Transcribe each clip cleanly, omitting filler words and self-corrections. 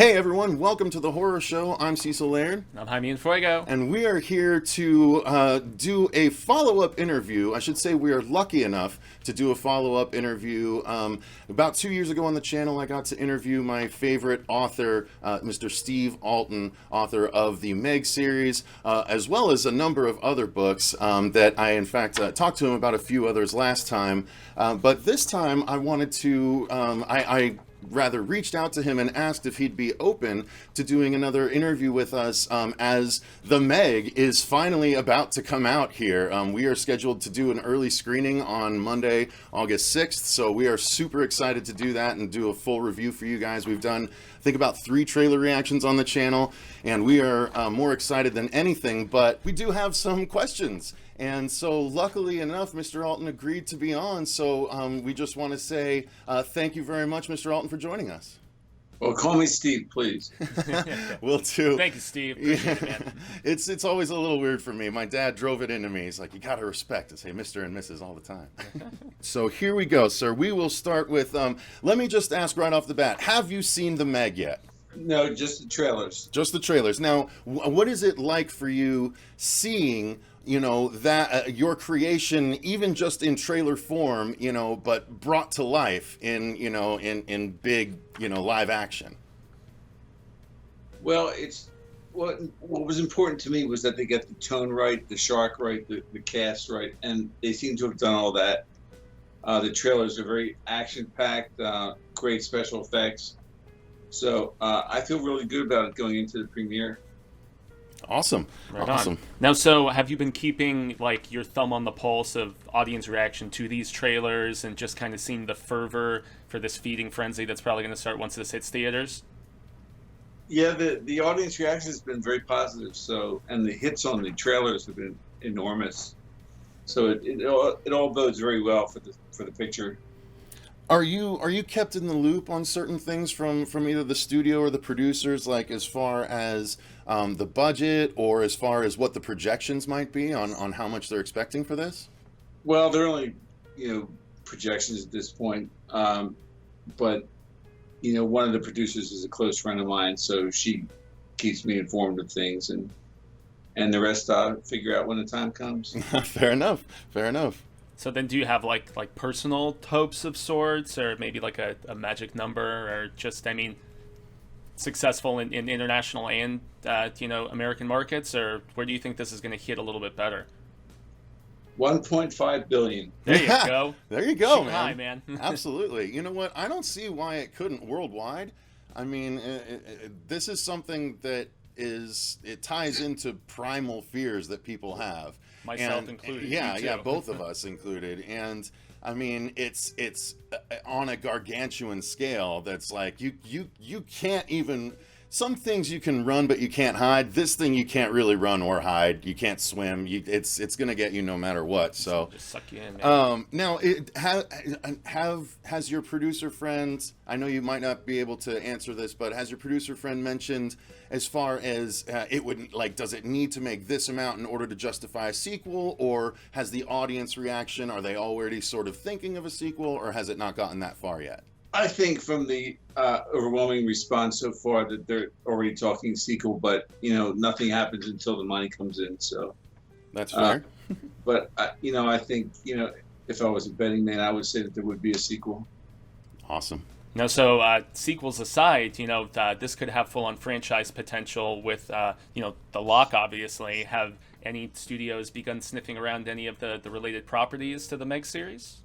Hey everyone, welcome to the Horror Show. I'm Cecil Laird. I'm Jaime Fuego. And we are here to do a follow-up interview. I should say we are lucky enough to do a follow-up interview. About 2 years ago on the channel, I got to interview my favorite author, Mr. Steve Alten, author of the Meg series, as well as a number of other books that I, in fact, talked to him about a few others last time. But this time I wanted to, I rather reached out to him and asked if he'd be open to doing another interview with us as The Meg is finally about to come out here. We are scheduled to do an early screening on Monday, August 6th, so we are super excited to do that and do a full review for you guys. We've done, I think, about 3 trailer reactions on the channel, and we are more excited than anything, but we do have some questions. And so luckily enough, Mr. Alten agreed to be on. So we just want to say thank you very much, Mr. Alten, for joining us. Well, call me Steve, please. Will do. Thank you, Steve. It's always a little weird for me. My dad drove it into me. He's like, you got to respect to say Mr. and Mrs. all the time. So here we go, sir. We will start with, let me just ask right off the bat, have you seen The Meg yet? No, just the trailers. Just the trailers. Now, what is it like for you seeing, you know, that your creation, even just in trailer form, you know, but brought to life in, you know, in big, you know, live action? Well, it's what was important to me was that they get the tone right, the shark right, the cast right, and they seem to have done all that. The trailers are very action-packed, great special effects. So I feel really good about it going into the premiere. Awesome. Right awesome. On. Now, so have you been keeping like your thumb on the pulse of audience reaction to these trailers and just kind of seeing the fervor for this feeding frenzy that's probably going to start once this hits theaters? Yeah, the audience reaction has been very positive. So, and the hits on the trailers have been enormous. So it all bodes very well for the picture. Are you kept in the loop on certain things from either the studio or the producers, like as far as the budget or as far as what the projections might be on how much they're expecting for this? Well, they're only, projections at this point. But, one of the producers is a close friend of mine, so she keeps me informed of things, and the rest I'll figure out when the time comes. Fair enough. Fair enough. So then do you have like personal hopes of sorts, or maybe like a magic number, or just, I mean, successful in international and, American markets, or where do you think this is going to hit a little bit better? 1.5 billion. There you go. There you go, Shoot man. high, man. Absolutely. You know what? I don't see why it couldn't worldwide. I mean, this is something that it ties into primal fears that people have. Myself included. Yeah, both of us included. And I mean, it's on a gargantuan scale that's like you can't even. Some things you can run, but you can't hide. This thing you can't really run or hide. You can't swim. It's gonna get you no matter what. So just suck you in, man. Now, has your producer friend? I know you might not be able to answer this, but has your producer friend mentioned as far as it would like? Does it need to make this amount in order to justify a sequel, or has the audience reaction? Are they already sort of thinking of a sequel, or has it not gotten that far yet? I think from the overwhelming response so far that they're already talking sequel, but nothing happens until the money comes in. So that's fair. But I think if I was a betting man, I would say that there would be a sequel. Awesome. Now, so sequels aside, this could have full-on franchise potential with, The Lock, obviously. Have any studios begun sniffing around any of the related properties to the Meg series?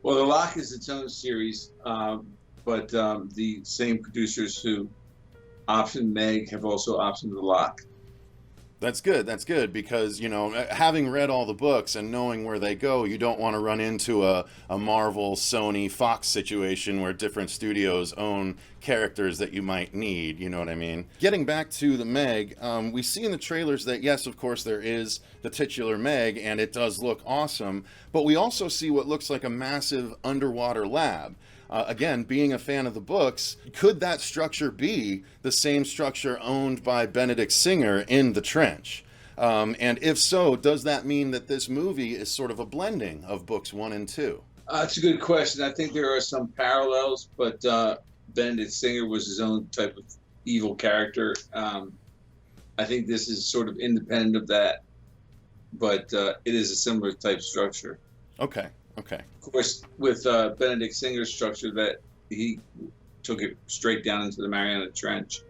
Well, The Lock is its own series, but the same producers who optioned Meg have also optioned The Lock. That's good because, having read all the books and knowing where they go, you don't want to run into a Marvel, Sony, Fox situation where different studios own characters that you might need, you know what I mean? Getting back to the Meg, we see in the trailers that, yes, of course, there is the titular Meg, and it does look awesome, but we also see what looks like a massive underwater lab. Again, being a fan of the books, could that structure be the same structure owned by Benedict Singer in The Trench? And if so, does that mean that this movie is sort of a blending of books 1 and 2? It's a good question. I think there are some parallels, but Benedict Singer was his own type of evil character. I think this is sort of independent of that, but it is a similar type structure. Okay. Of course, with Benedict Singer's structure, that he took it straight down into the Mariana Trench,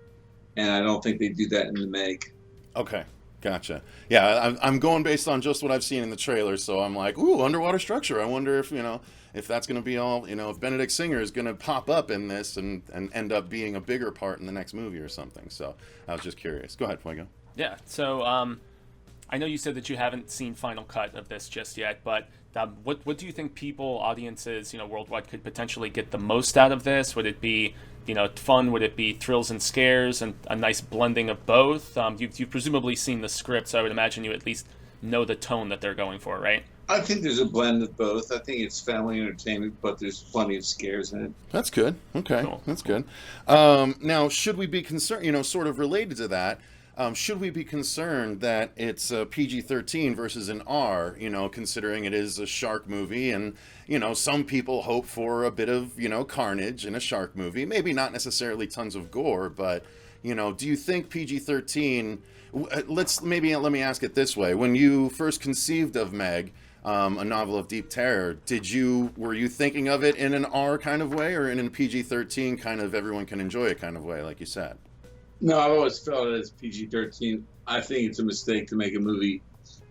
and I don't think they do that in the Meg. Okay. Gotcha. Yeah, I'm going based on just what I've seen in the trailer, so I'm like, ooh, underwater structure. I wonder if, if that's going to be all, if Benedict Singer is going to pop up in this and end up being a bigger part in the next movie or something. So I was just curious. Go ahead, Fuego. Yeah, so I know you said that you haven't seen Final Cut of this just yet, but what do you think audiences, worldwide could potentially get the most out of this? Would it be, fun? Would it be thrills and scares and a nice blending of both? You've presumably seen the script, so I would imagine you at least know the tone that they're going for, right? I think there's a blend of both. I think it's family entertainment, but there's plenty of scares in it. That's good. Okay, cool. That's good. Now, should we be concerned, sort of related to that, should we be concerned that it's a PG-13 versus an R, considering it is a shark movie and, some people hope for a bit of, carnage in a shark movie. Maybe not necessarily tons of gore, but, do you think PG-13... let me ask it this way. When you first conceived of Meg, a novel of deep terror, were you thinking of it in an R kind of way or in a PG-13 kind of everyone can enjoy it kind of way, like you said? No, I've always felt it as PG-13. I think it's a mistake to make a movie,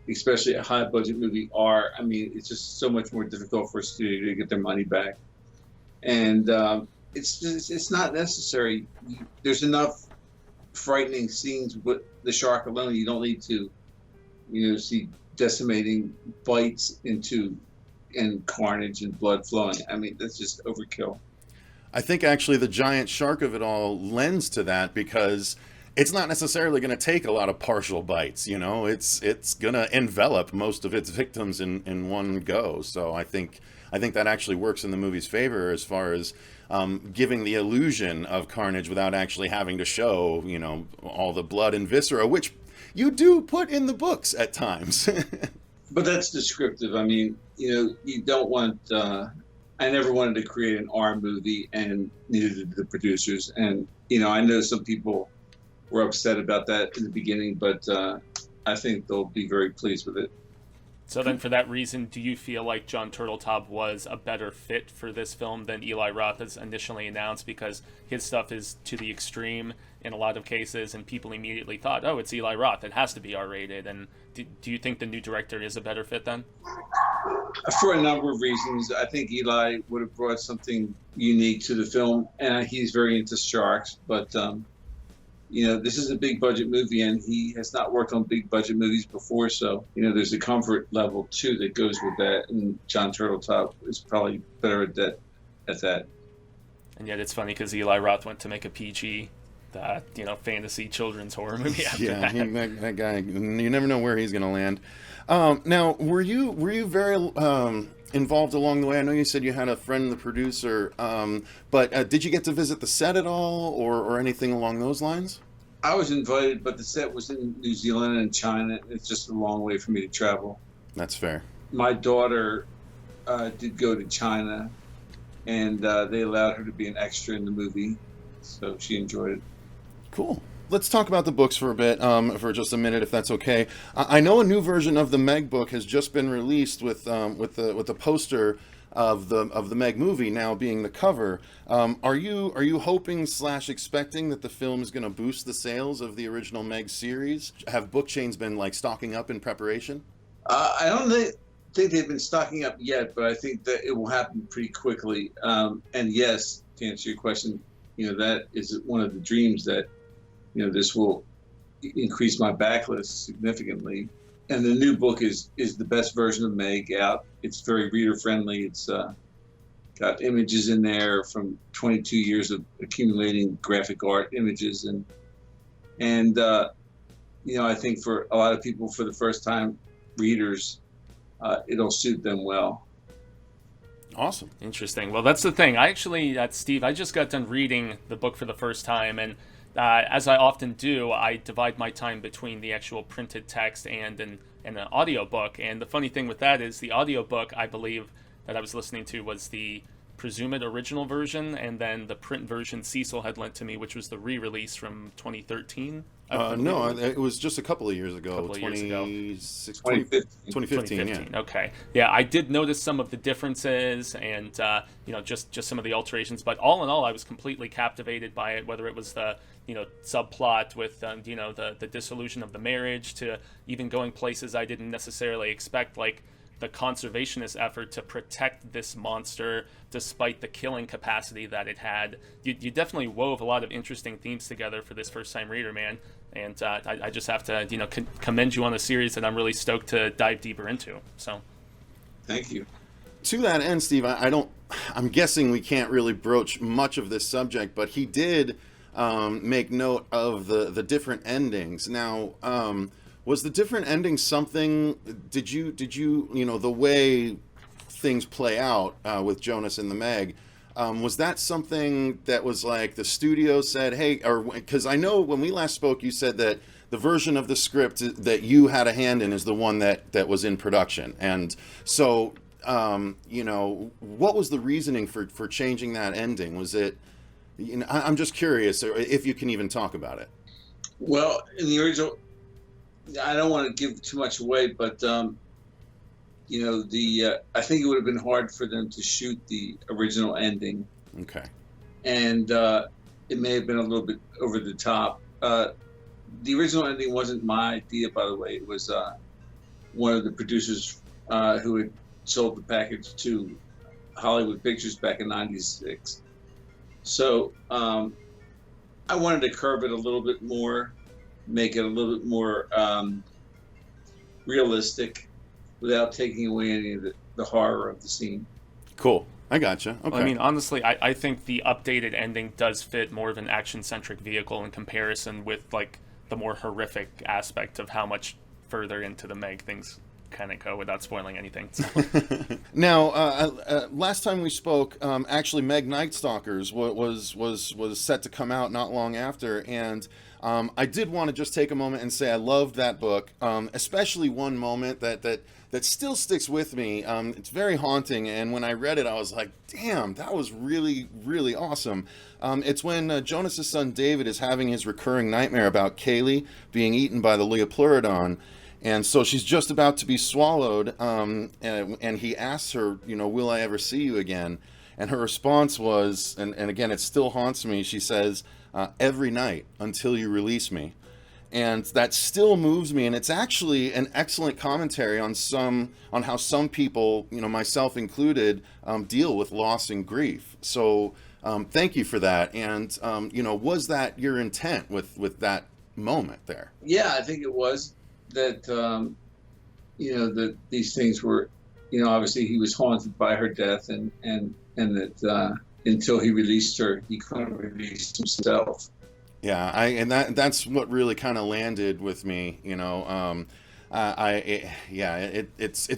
especially a high-budget movie, R. I mean, it's just so much more difficult for a studio to get their money back. And it's not necessary. There's enough frightening scenes with the shark alone. You don't need to, see decimating bites and carnage and blood flowing. I mean, that's just overkill. I think actually the giant shark of it all lends to that because it's not necessarily going to take a lot of partial bites, it's going to envelop most of its victims in one go. So I think that actually works in the movie's favor as far as giving the illusion of carnage without actually having to show, all the blood and viscera, which you do put in the books at times. But that's descriptive. I mean, you don't want... I never wanted to create an R movie, and neither did the producers. And, I know some people were upset about that in the beginning, but I think they'll be very pleased with it. So then for that reason, do you feel like Jon Turteltaub was a better fit for this film than Eli Roth has initially announced because his stuff is to the extreme in a lot of cases and people immediately thought, oh, it's Eli Roth, it has to be R-rated. And do you think the new director is a better fit then? For a number of reasons. I think Eli would have brought something unique to the film, and he's very into sharks, but this is a big budget movie and he has not worked on big budget movies before, so there's a comfort level too that goes with that, and Jon Turteltaub is probably better at that. And yet it's funny because Eli Roth went to make a PG fantasy children's horror movie after that. That guy, you never know where he's going to land. Now, were you very involved along the way? I know you said you had a friend, the producer, but did you get to visit the set at all or anything along those lines? I was invited, but the set was in New Zealand and China. It's just a long way for me to travel. That's fair. My daughter did go to China, and they allowed her to be an extra in the movie, so she enjoyed it. Cool. Let's talk about the books for a bit, for just a minute, if that's okay. I know a new version of the Meg book has just been released with the poster of the Meg movie now being the cover. Are you hoping / expecting that the film is going to boost the sales of the original Meg series? Have book chains been stocking up in preparation? I don't think they've been stocking up yet, but I think that it will happen pretty quickly. And yes, to answer your question, that is one of the dreams that. This will increase my backlist significantly. And the new book is the best version of Meg out. It's very reader friendly. It's got images in there from 22 years of accumulating graphic art images. And I think for a lot of people, for the first time readers, it'll suit them well. Awesome. Interesting. Well, that's the thing. Steve, I just got done reading the book for the first time, and as I often do, I divide my time between the actual printed text and an audiobook. And the funny thing with that is the audiobook, I believe, that I was listening to was the presumed original version, and then the print version Cecil had lent to me, which was the re-release from 2013. No, it was just a couple of years ago. 2015. Yeah. Okay. Yeah, I did notice some of the differences and, just some of the alterations. But all in all, I was completely captivated by it, whether it was the, subplot with, the dissolution of the marriage, to even going places I didn't necessarily expect, like the conservationist effort to protect this monster despite the killing capacity that it had. You definitely wove a lot of interesting themes together for this first-time reader, man. And I just have to, commend you on a series that I'm really stoked to dive deeper into. So, thank you. To that end, Steve, I'm guessing we can't really broach much of this subject, but he did make note of the different endings. Now, was the different ending something? Did you the way things play out with Jonas and the Meg? Was that something that was like the studio said, hey, or because I know when we last spoke, you said that the version of the script that you had a hand in is the one that was in production, and so what was the reasoning for changing that ending? Was it? I'm just curious if you can even talk about it. Well, in the original, I don't want to give too much away, but I think it would have been hard for them to shoot the original ending. Okay. And it may have been a little bit over the top. The original ending wasn't my idea, by the way. It was one of the producers who had sold the package to Hollywood Pictures back in '96. So I wanted to curve it a little bit more, make it a little bit more realistic without taking away any of the horror of the scene. Cool. I gotcha. Okay. Well, I mean, honestly, I think the updated ending does fit more of an action-centric vehicle in comparison with, like, the more horrific aspect of how much further into the Meg things kind of go without spoiling anything. So. Now, last time we spoke, actually, Meg Night Stalkers was set to come out not long after, and I did want to just take a moment and say I loved that book, especially one moment that still sticks with me. It's very haunting, and when I read it, I was like, damn, that was really, really awesome. It's when Jonas's son David is having his recurring nightmare about Kaylee being eaten by the Leopleurodon. And so she's just about to be swallowed, and he asks her, will I ever see you again? And her response was, and again, it still haunts me, she says, every night until you release me. And that still moves me, and it's actually an excellent commentary on how some people, myself included, deal with loss and grief. So thank you for that. And, was that your intent with that moment there? Yeah, I think it was. That that these things were, obviously he was haunted by her death, and that until he released her, he couldn't release himself. Yeah, that's what really kind of landed with me. It's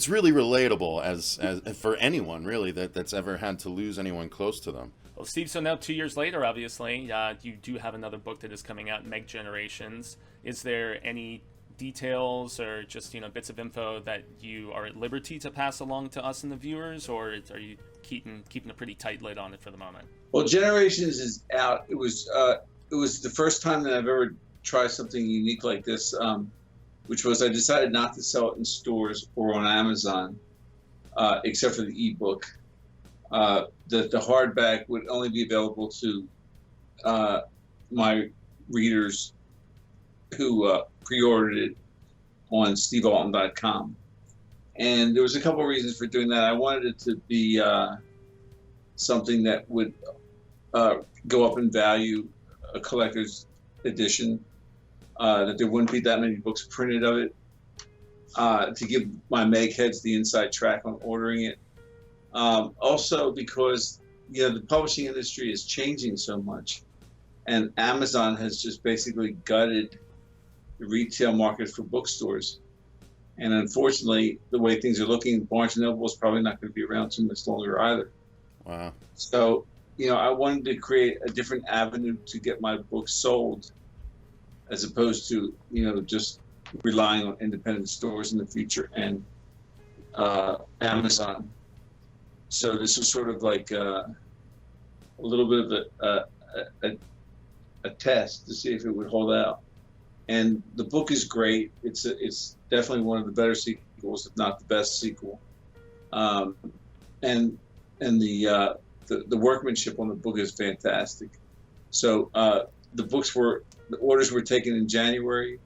really relatable as for anyone really that's ever had to lose anyone close to them. Well, Steve, so now 2 years later, obviously, you do have another book that is coming out, Meg Generations. Is there any details or just bits of info that you are at liberty to pass along to us and the viewers, or are you keeping a pretty tight lid on it for the moment? Well, Generations is out. It was the first time that I've ever tried something unique like this, which was I decided not to sell it in stores or on Amazon, except for the ebook. The hardback would only be available to my readers who pre-ordered it on stevealten.com. And there was a couple of reasons for doing that. I wanted it to be something that would go up in value, a collector's edition, that there wouldn't be that many books printed of it, to give my Meg heads the inside track on ordering it. Also because the publishing industry is changing so much, and Amazon has just basically gutted the retail market for bookstores. And unfortunately, the way things are looking, Barnes & Noble is probably not going to be around too much longer either. Wow. So, I wanted to create a different avenue to get my books sold, as opposed to, just relying on independent stores in the future and Amazon. So this was sort of like a little bit of a test to see if it would hold out. And the book is great. It's definitely one of the better sequels, if not the best sequel. And the workmanship on the book is fantastic. So the orders were taken in January.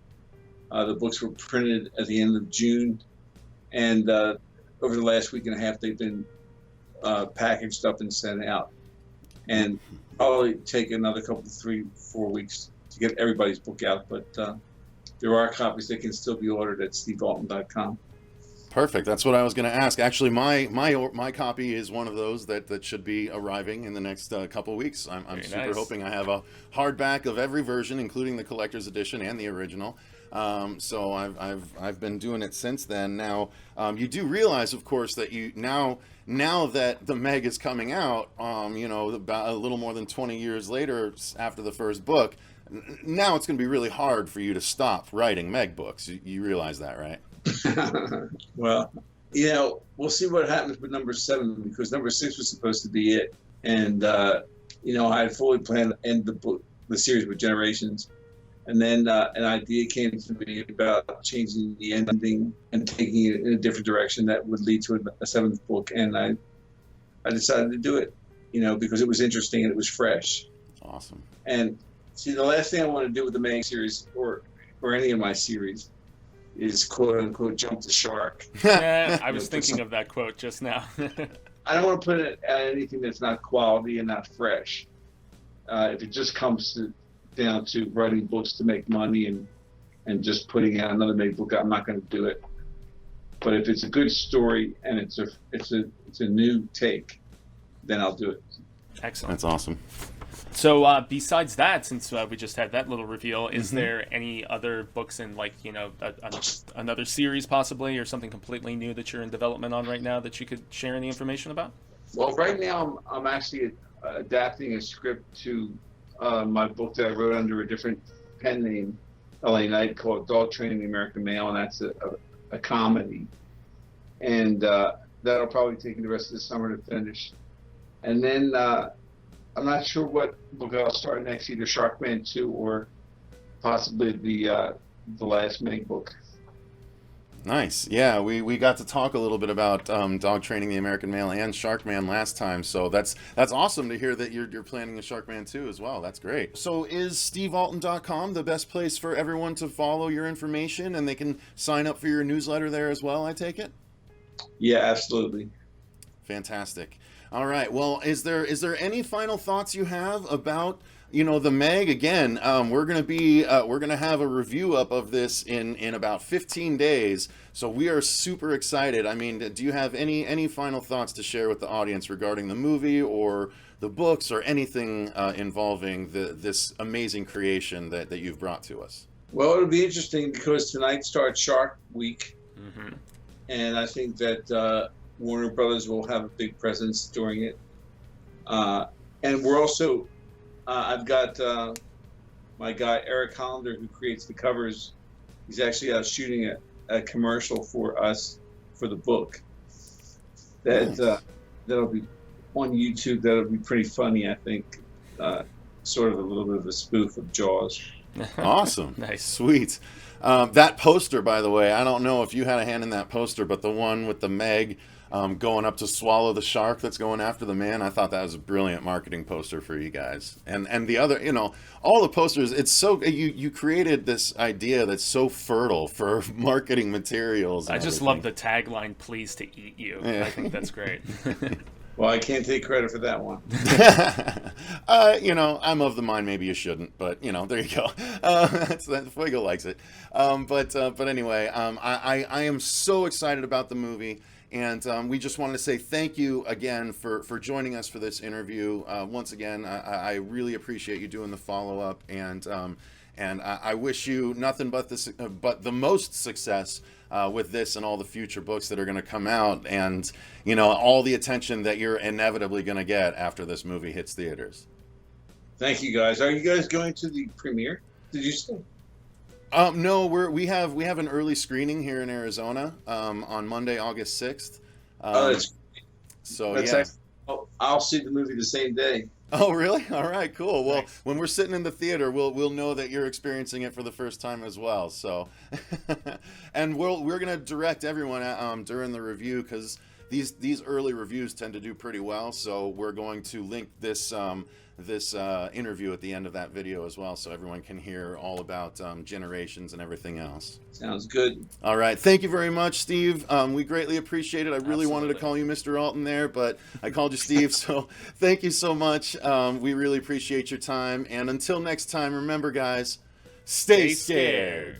The books were printed at the end of June, and over the last week and a half, they've been packaged up and sent out. And probably take another couple, 3-4 weeks to get everybody's book out. But there are copies that can still be ordered at stevealten.com. Perfect. That's what I was going to ask. Actually, my copy is one of those that should be arriving in the next couple weeks. I'm super hoping I have a hardback of every version, including the collector's edition and the original. So I've been doing it since then. Now you do realize, of course, that now that the Meg is coming out, about a little more than 20 years later after the first book, now it's going to be really hard for you to stop writing Meg books. You realize that, right? Well, we'll see what happens with number 7, because number 6 was supposed to be it. And, I had fully planned to end the series with Generations. And then an idea came to me about changing the ending and taking it in a different direction that would lead to a 7th book. And I decided to do it, because it was interesting and it was fresh. Awesome. And see, the last thing I want to do with the Meg series or any of my series is quote unquote jump the shark. Yeah, I was thinking of that quote just now. I don't want to put it at anything that's not quality and not fresh. If it just comes down to writing books to make money and just putting out another Meg book, I'm not going to do it. But if it's a good story and it's a new take, then I'll do it. Excellent. That's awesome. So besides that, since we just had that little reveal, is there any other books in another series possibly, or something completely new that you're in development on right now that you could share any information about? Well, right now I'm actually adapting a script to my book that I wrote under a different pen name, LA Knight, called Dog Training the American Male, and that's a comedy. And that'll probably take me the rest of the summer to finish. And then I'm not sure what book I'll start next, either Sharkman 2 or possibly the last Meg book. Nice. Yeah, we got to talk a little bit about Dog Training the American Male and Sharkman last time, so that's awesome to hear that you're planning a Sharkman 2 as well. That's great. So is stevealten.com the best place for everyone to follow your information, and they can sign up for your newsletter there as well, I take it? Yeah, absolutely. Fantastic. All right. Well, is there any final thoughts you have about the Meg? Again, we're gonna have a review up of this in about 15 days, so we are super excited. I mean, do you have any final thoughts to share with the audience regarding the movie or the books or anything involving this amazing creation that you've brought to us? Well, it'll be interesting because tonight starts Shark Week, and I think that Warner Brothers will have a big presence during it. And we're also, I've got my guy Eric Hollander, who creates the covers. He's actually out shooting a commercial for us for the book. That'll be on YouTube. That'll be pretty funny, I think. Sort of a little bit of a spoof of Jaws. Awesome. Nice. Sweet. That poster, by the way, I don't know if you had a hand in that poster, but the one with the Meg going up to swallow the shark that's going after the man, I thought that was a brilliant marketing poster for you guys. And the other, all the posters, it's so, you created this idea that's so fertile for marketing materials. I just love the tagline, "Pleased to eat you." Yeah. I think that's great. Well, I can't take credit for that one. I'm of the mind maybe you shouldn't, but there you go. Fuego likes it. But anyway, I am so excited about the movie, and we just wanted to say thank you again for joining us for this interview. Once again, I really appreciate you doing the follow-up, and I wish you nothing but the most success with this and all the future books that are going to come out, and all the attention that you're inevitably going to get after this movie hits theaters. Thank you, guys. Are you guys going to the premiere? Did you say? No, we have an early screening here in Arizona on Monday, August 6th. That's So That's yeah. actually, I'll see the movie the same day. Oh, really? All right, cool. Well, Nice. when we're sitting in the theater, we'll know that you're experiencing it for the first time as well. So, and we're gonna direct everyone during the review, because these early reviews tend to do pretty well. So we're going to link this interview at the end of that video as well, so everyone can hear all about Generations and everything else. Sounds good. All right. Thank you very much, Steve. We greatly appreciate it. I really wanted to Absolutely. call you Mr. Alten there, but I called you Steve. So thank you so much. We really appreciate your time. And until next time, remember, guys, stay scared.